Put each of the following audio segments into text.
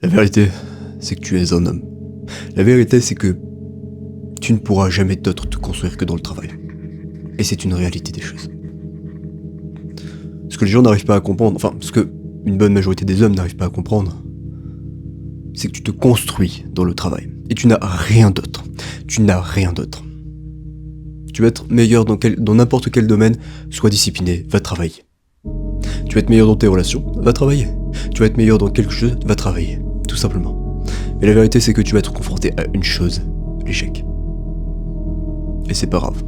La vérité, c'est que tu es un homme. La vérité, c'est que tu ne pourras jamais d'autre te construire que dans le travail. Et c'est une réalité des choses. Ce que les gens n'arrivent pas à comprendre, enfin, ce que une bonne majorité des hommes n'arrivent pas à comprendre, c'est que tu te construis dans le travail. Et tu n'as rien d'autre. Tu n'as rien d'autre. Tu vas être meilleur dans n'importe quel domaine, sois discipliné, va travailler. Tu vas être meilleur dans tes relations, va travailler. Tu vas être meilleur dans quelque chose, va travailler. Tout simplement. Mais la vérité, c'est que tu vas être confronté à une chose, l'échec. Et c'est pas grave.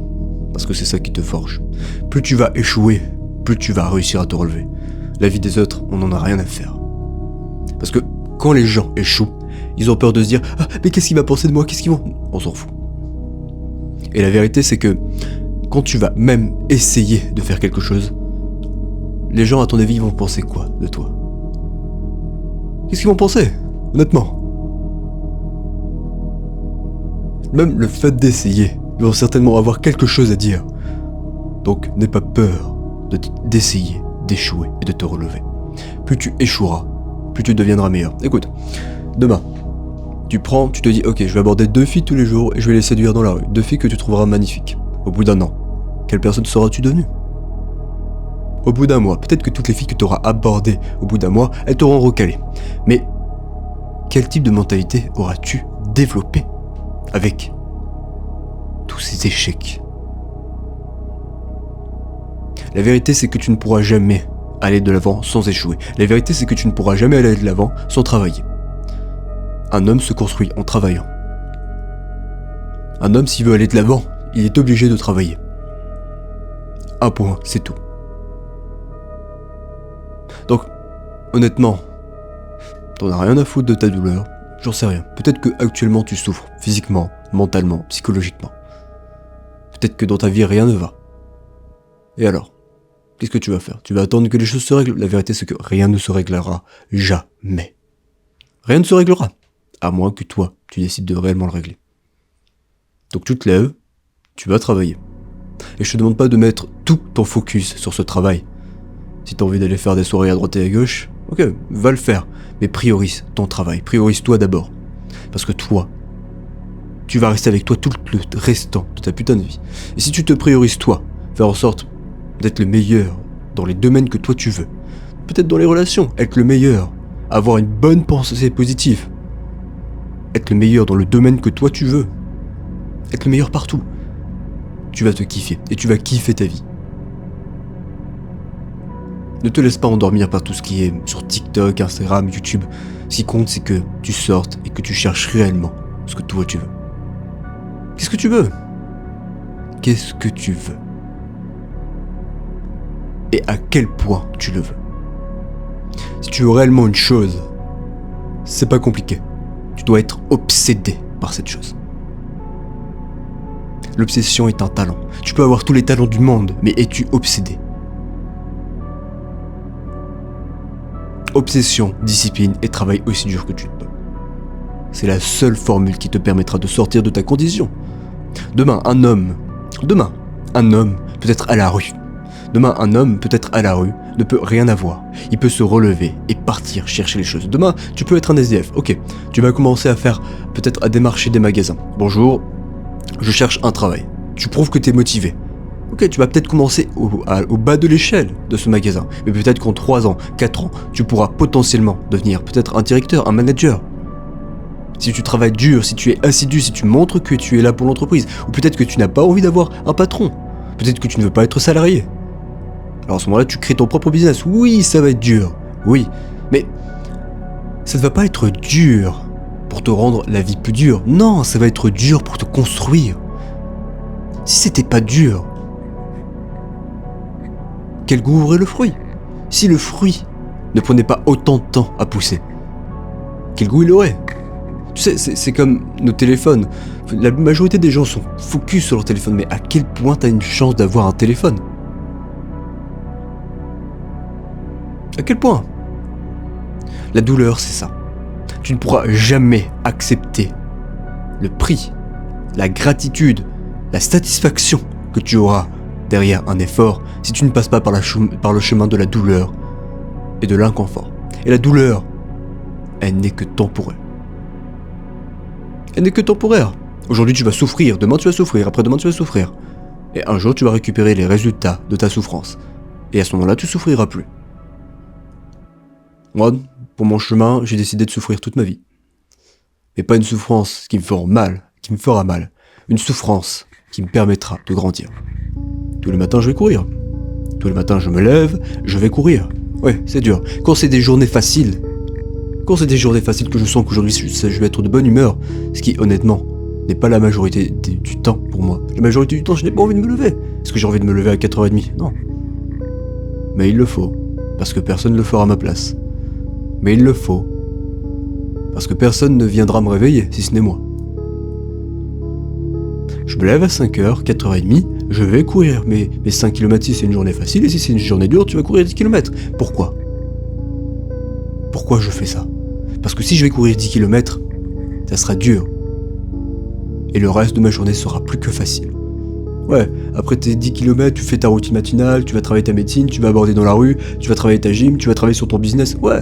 Parce que c'est ça qui te forge. Plus tu vas échouer, plus tu vas réussir à te relever. La vie des autres, on n'en a rien à faire. Parce que quand les gens échouent, ils ont peur de se dire « Ah, mais qu'est-ce qu'il va penser de moi? Qu'est-ce qu'ils vont ?» On s'en fout. Et la vérité, c'est que quand tu vas même essayer de faire quelque chose, les gens, à ton avis, vont penser quoi de toi? Qu'est-ce qu'ils vont penser, honnêtement? Même le fait d'essayer, ils vont certainement avoir quelque chose à dire. Donc, n'aie pas peur d'essayer, d'échouer et de te relever. Plus tu échoueras, plus tu deviendras meilleur. Écoute, demain, tu te dis, ok, je vais aborder 2 filles tous les jours et je vais les séduire dans la rue. 2 filles que tu trouveras magnifiques. Au bout d'1 an, quelle personne seras-tu devenu? Au bout d'1 mois, peut-être que toutes les filles que tu auras abordées au bout d'1 mois, elles t'auront recalé. Mais quel type de mentalité auras-tu développé avec tous ces échecs? La vérité, c'est que tu ne pourras jamais aller de l'avant sans échouer. La vérité, c'est que tu ne pourras jamais aller de l'avant sans travailler. Un homme se construit en travaillant. Un homme, s'il veut aller de l'avant, il est obligé de travailler. Un point, c'est tout. Donc, honnêtement, t'en as rien à foutre de ta douleur, j'en sais rien. Peut-être que actuellement tu souffres, physiquement, mentalement, psychologiquement. Peut-être que dans ta vie rien ne va. Et alors, qu'est-ce que tu vas faire? Tu vas attendre que les choses se règlent? La vérité, c'est que rien ne se réglera jamais. Rien ne se réglera, à moins que toi, tu décides de réellement le régler. Donc tu te lèves, tu vas travailler. Et je te demande pas de mettre tout ton focus sur ce travail. Si t'as envie d'aller faire des soirées à droite et à gauche, ok, va le faire. Mais priorise ton travail, priorise-toi d'abord. Parce que toi, tu vas rester avec toi tout le restant de ta putain de vie. Et si tu te priorises toi, faire en sorte d'être le meilleur dans les domaines que toi tu veux, peut-être dans les relations, être le meilleur, avoir une bonne pensée positive, être le meilleur dans le domaine que toi tu veux, être le meilleur partout, tu vas te kiffer et tu vas kiffer ta vie. Ne te laisse pas endormir par tout ce qui est sur TikTok, Instagram, YouTube. Ce qui compte, c'est que tu sortes et que tu cherches réellement ce que toi tu veux. Qu'est-ce que tu veux? Qu'est-ce que tu veux? Et à quel point tu le veux? Si tu veux réellement une chose, c'est pas compliqué. Tu dois être obsédé par cette chose. L'obsession est un talent. Tu peux avoir tous les talents du monde, mais es-tu obsédé? Obsession, discipline et travail aussi dur que tu le peux. C'est la seule formule qui te permettra de sortir de ta condition. Demain, un homme peut être à la rue. Demain, un homme peut être à la rue, ne peut rien avoir. Il peut se relever et partir chercher les choses. Demain, tu peux être un SDF. Ok, tu vas commencer à démarcher des magasins. Bonjour, je cherche un travail. Tu prouves que tu es motivé. Ok, tu vas peut-être commencer au bas de l'échelle de ce magasin. Mais peut-être qu'en 3 ans, 4 ans, tu pourras potentiellement devenir peut-être un directeur, un manager. Si tu travailles dur, si tu es assidu, si tu montres que tu es là pour l'entreprise. Ou peut-être que tu n'as pas envie d'avoir un patron. Peut-être que tu ne veux pas être salarié. Alors à ce moment-là, tu crées ton propre business. Oui, ça va être dur. Oui, mais ça ne va pas être dur pour te rendre la vie plus dure. Non, ça va être dur pour te construire. Si c'était pas dur, quel goût aurait le fruit? Si le fruit ne prenait pas autant de temps à pousser, quel goût il aurait? Tu sais, c'est comme nos téléphones. La majorité des gens sont focus sur leur téléphone, mais à quel point t'as une chance d'avoir un téléphone? À quel point? La douleur, c'est ça. Tu ne pourras jamais accepter le prix, la gratitude, la satisfaction que tu auras derrière un effort si tu ne passes pas par le chemin de la douleur et de l'inconfort. Et la douleur, elle n'est que temporaire. Elle n'est que temporaire. Aujourd'hui tu vas souffrir, demain tu vas souffrir, après-demain tu vas souffrir. Et un jour tu vas récupérer les résultats de ta souffrance. Et à ce moment-là tu souffriras plus. Moi, pour mon chemin, j'ai décidé de souffrir toute ma vie. Mais pas une souffrance qui me fera mal. Une souffrance qui me permettra de grandir. Tous les matins je vais courir. Tous les matins je me lève, je vais courir. Ouais, c'est dur. Quand c'est des journées faciles, que je sens qu'aujourd'hui je vais être de bonne humeur, ce qui honnêtement n'est pas la majorité du temps pour moi. La majorité du temps je n'ai pas envie de me lever. Est-ce que j'ai envie de me lever à 4h30 ? Non. Mais il le faut, parce que personne ne le fera à ma place. Mais il le faut, parce que personne ne viendra me réveiller, si ce n'est moi. Je me lève à 5h, 4h30, je vais courir. Mais 5 km si c'est une journée facile, et si c'est une journée dure, tu vas courir 10 km. Pourquoi ? Pourquoi je fais ça ? Parce que si je vais courir 10 km, ça sera dur. Et le reste de ma journée sera plus que facile. Ouais, après tes 10 km, tu fais ta routine matinale, tu vas travailler ta médecine, tu vas aborder dans la rue, tu vas travailler ta gym, tu vas travailler sur ton business. Ouais,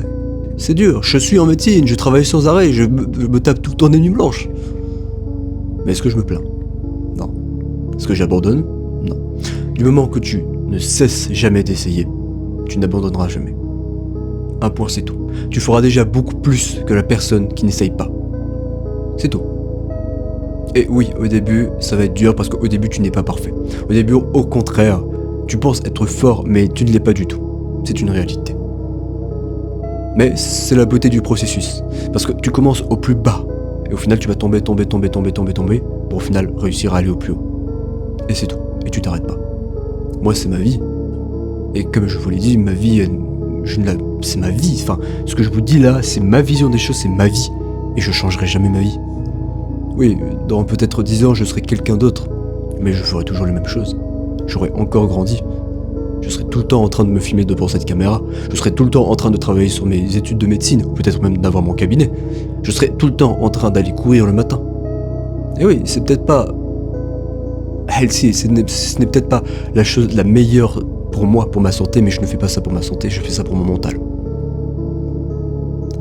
c'est dur. Je suis en médecine, je travaille sans arrêt, je me tape tout le temps des nuits blanches. Mais est-ce que je me plains ? Non. Est-ce que j'abandonne ? Non. Du moment que tu ne cesses jamais d'essayer, tu n'abandonneras jamais. Un point, c'est tout. Tu feras déjà beaucoup plus que la personne qui n'essaye pas. C'est tout. Et oui, au début, ça va être dur parce qu'au début, tu n'es pas parfait. Au début, au contraire, tu penses être fort, mais tu ne l'es pas du tout. C'est une réalité. Mais c'est la beauté du processus. Parce que tu commences au plus bas. Et au final, tu vas tomber, pour au final réussir à aller au plus haut. Et c'est tout. Et tu t'arrêtes pas. Moi, c'est ma vie. Et comme je vous l'ai dit, ma vie, c'est ma vie. Enfin, ce que je vous dis là, c'est ma vision des choses, c'est ma vie. Et je changerai jamais ma vie. Oui, dans peut-être 10 ans, je serai quelqu'un d'autre. Mais je ferai toujours les mêmes choses. J'aurai encore grandi. Je serai tout le temps en train de me filmer devant cette caméra. Je serai tout le temps en train de travailler sur mes études de médecine, ou peut-être même d'avoir mon cabinet. Je serai tout le temps en train d'aller courir le matin. Et oui, c'est peut-être pas healthy, ce n'est peut-être pas la chose la meilleure pour moi, pour ma santé, mais je ne fais pas ça pour ma santé, je fais ça pour mon mental.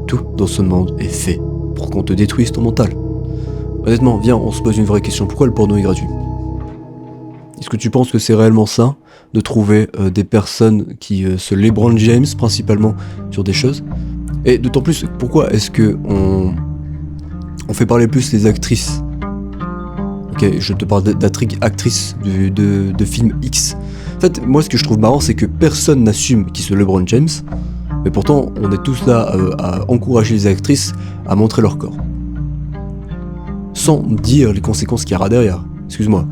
Tout dans ce monde est fait pour qu'on te détruise ton mental. Honnêtement, viens, on se pose une vraie question. Pourquoi le porno est gratuit ? Est-ce que tu penses que c'est réellement sain de trouver des personnes qui se LeBron James principalement sur des choses ? Et d'autant plus, pourquoi est-ce que on fait parler plus les actrices ? Ok, je te parle d'actrices de films X. En fait, moi ce que je trouve marrant, c'est que personne n'assume qui se LeBron James, mais pourtant on est tous là à encourager les actrices à montrer leur corps. Sans dire les conséquences qu'il y aura derrière. Excuse-moi.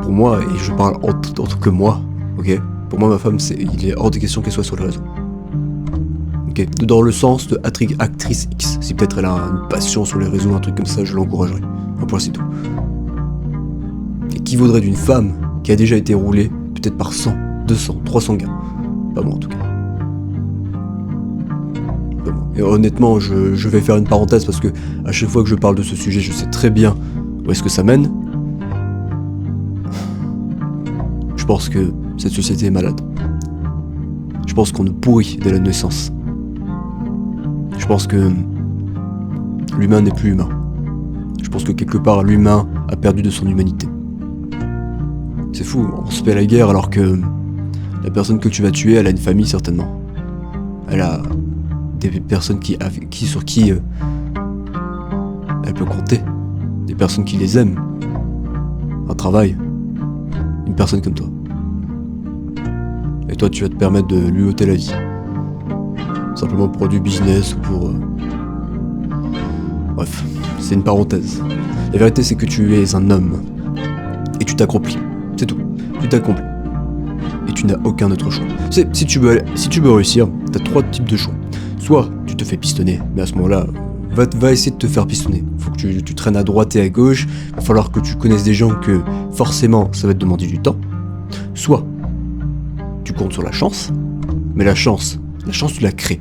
Pour moi, et je parle en tant que moi, ok ? Pour moi, ma femme, il est hors de question qu'elle soit sur le réseau. Ok ? Dans le sens de actrice X. Si peut-être elle a une passion sur les réseaux, un truc comme ça, je l'encouragerai. Un point, c'est tout. Et qui vaudrait d'une femme qui a déjà été roulée, peut-être par 100, 200, 300 gars ? Pas moi en tout cas. Pas moi. Et honnêtement, je vais faire une parenthèse parce que à chaque fois que je parle de ce sujet, je sais très bien où est-ce que ça mène. Je pense que cette société est malade. Je pense qu'on nous pourrit dès la naissance. Je pense que l'humain n'est plus humain. Je pense que quelque part l'humain a perdu de son humanité. C'est fou, on se fait la guerre alors que la personne que tu vas tuer, elle a une famille certainement. Elle a des personnes sur qui elle peut compter. Des personnes qui les aiment. Un travail. Une personne comme toi. Et toi, tu vas te permettre de lui ôter la vie. Simplement pour du business ou pour... Bref, c'est une parenthèse. La vérité, c'est que tu es un homme. Et tu t'accomplis. C'est tout. Tu t'accomplis. Et tu n'as aucun autre choix. Si tu veux réussir, t'as 3 types de choix. Soit tu te fais pistonner, mais à ce moment-là, va essayer de te faire pistonner. Faut que tu traînes à droite et à gauche. Il va falloir que tu connaisses des gens que forcément ça va te demander du temps. Soit tu comptes sur la chance, mais la chance tu la crées.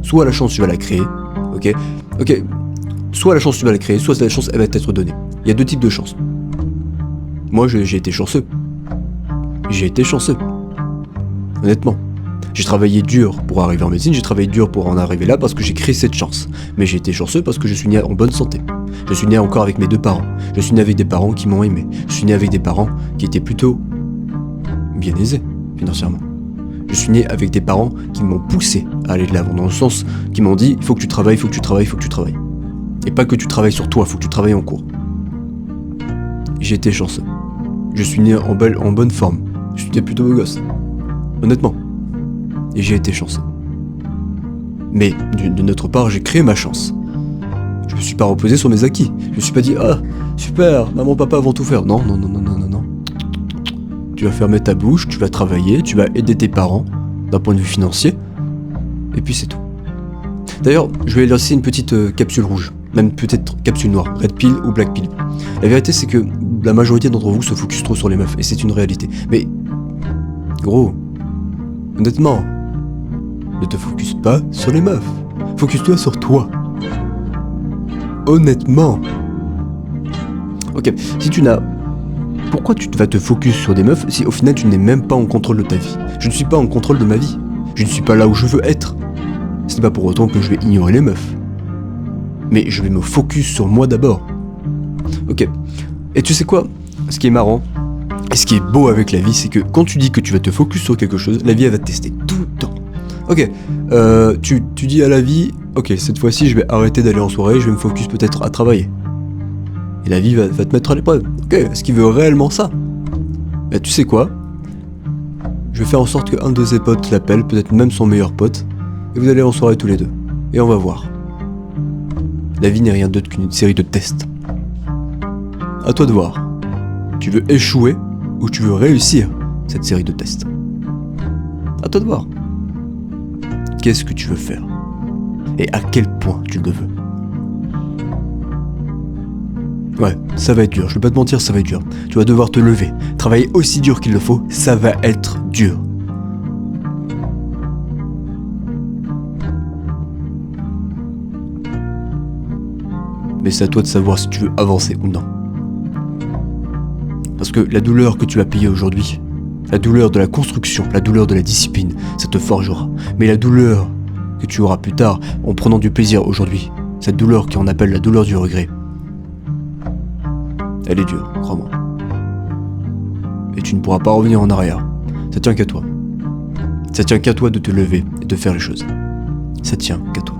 Soit la chance tu vas la créer, ok. Soit la chance tu vas la créer, soit la chance elle va t'être donnée. Il y a 2 types de chances. Moi j'ai été chanceux. Honnêtement. J'ai travaillé dur pour arriver en médecine, j'ai travaillé dur pour en arriver là parce que j'ai créé cette chance. Mais j'ai été chanceux parce que je suis né en bonne santé. Je suis né encore avec mes 2 parents. Je suis né avec des parents qui m'ont aimé. Je suis né avec des parents qui étaient plutôt bien aisés financièrement. Je suis né avec des parents qui m'ont poussé à aller de l'avant, dans le sens qui m'ont dit il faut que tu travailles, il faut que tu travailles, il faut que tu travailles. Et pas que tu travailles sur toi, il faut que tu travailles en cours. J'ai été chanceux. Je suis né en bonne forme. J'étais plutôt beau gosse. Honnêtement. Et j'ai été chanceux. Mais de notre part, j'ai créé ma chance. Je me suis pas reposé sur mes acquis. Je me suis pas dit ah super, maman, papa vont tout faire. Non. Tu vas fermer ta bouche, tu vas travailler, tu vas aider tes parents d'un point de vue financier. Et puis c'est tout. D'ailleurs, je vais laisser une petite capsule rouge, même peut-être capsule noire, red pill ou black pill. La vérité c'est que la majorité d'entre vous se focus trop sur les meufs, et c'est une réalité. Mais, gros, honnêtement, ne te focus pas sur les meufs. Focus-toi sur toi. Honnêtement. Ok, si tu n'as... Pourquoi tu vas te focus sur des meufs si au final tu n'es même pas en contrôle de ta vie? Je ne suis pas en contrôle de ma vie. Je ne suis pas là où je veux être. Ce n'est pas pour autant que je vais ignorer les meufs. Mais je vais me focus sur moi d'abord. Ok. Et tu sais quoi? Ce qui est marrant, et ce qui est beau avec la vie, c'est que quand tu dis que tu vas te focus sur quelque chose, la vie elle va te tester tout le temps. Ok, tu dis à la vie, ok, cette fois-ci je vais arrêter d'aller en soirée, je vais me focus peut-être à travailler. Et la vie va te mettre à l'épreuve. Ok, est-ce qu'il veut réellement ça? Bah tu sais quoi? Je vais faire en sorte qu'un de ses potes l'appelle, peut-être même son meilleur pote, et vous allez en soirée tous les deux. Et on va voir. La vie n'est rien d'autre qu'une série de tests. À toi de voir. Tu veux échouer ou tu veux réussir cette série de tests? À toi de voir. Qu'est-ce que tu veux faire? Et à quel point tu le veux? Ouais, ça va être dur, je vais pas te mentir, ça va être dur. Tu vas devoir te lever, travailler aussi dur qu'il le faut, ça va être dur. Mais c'est à toi de savoir si tu veux avancer ou non. Parce que la douleur que tu vas payer aujourd'hui, la douleur de la construction, la douleur de la discipline, ça te forgera. Mais la douleur que tu auras plus tard en prenant du plaisir aujourd'hui, cette douleur qu'on appelle la douleur du regret, elle est dure, crois-moi. Et tu ne pourras pas revenir en arrière. Ça tient qu'à toi. Ça tient qu'à toi de te lever et de faire les choses. Ça tient qu'à toi.